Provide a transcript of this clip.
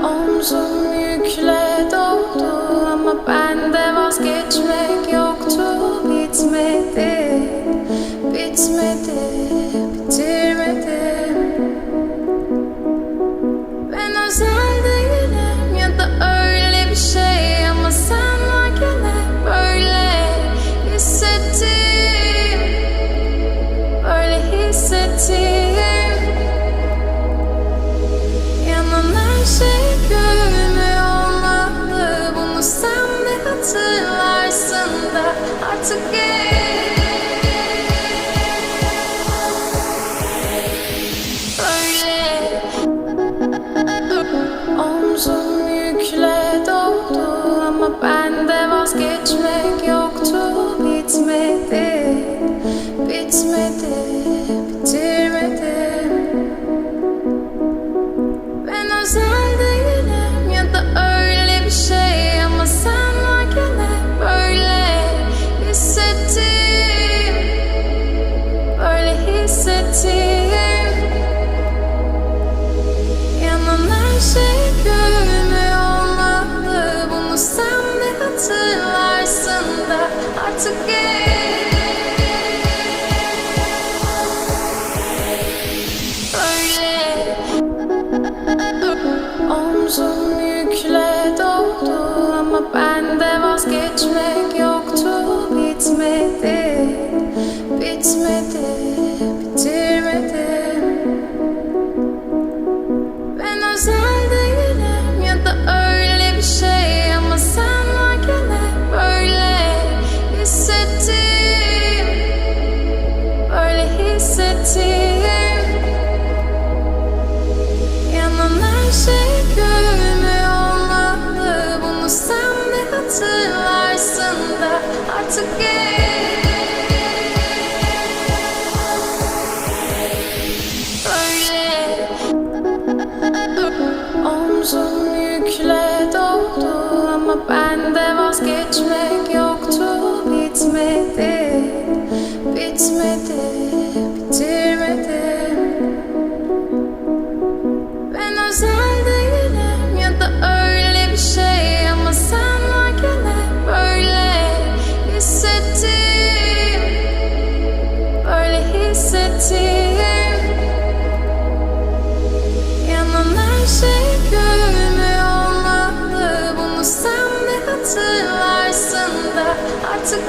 Omzum yükle doldu ama bende vazgeçmek yoktu. Bitmedi, bitmedi, bitirmedim. Ben özel değilim ya da öyle bir şey, ama sen varken hep böyle hissettim, böyle hissettim. Yanan her şey görünmüyor olmalı, bunu sen de hatırlarsın da artık öyle. Omzum yükle doldu ama bende vazgeçmek yoktu. Bitmedi, bitmedi, bitirmedim. Ben özel değilim ya da öyle bir şey, ama sen varken hep böyle hissettim, böyle hissettim. Yanan her şey görünmüyor olmalı, bunu sen de hatırlarsın da artık öyle. Omzum yükle doldu ama bende vazgeçmek yoktu. Bitmedi, bitmedi, bitirmedim. Ben özel değilim ya da öyle bir şey, ama sen varken hep böyle hissettim, böyle hissettim. Yanan her şey görünmüyor olmalı, bunu sen de hatırlarsın da artık öyle. Omzum yükle doldu ama bende vazgeçmek yoktu. Bitmedi, bitmedi, bitirmedim. Ben özel değilim ya da öyle bir şey, ama sen varken hep böyle hissettim, böyle hissettim. Yanan her şey görünmüyor olmalı, bunu sen de hatırlarsın da artık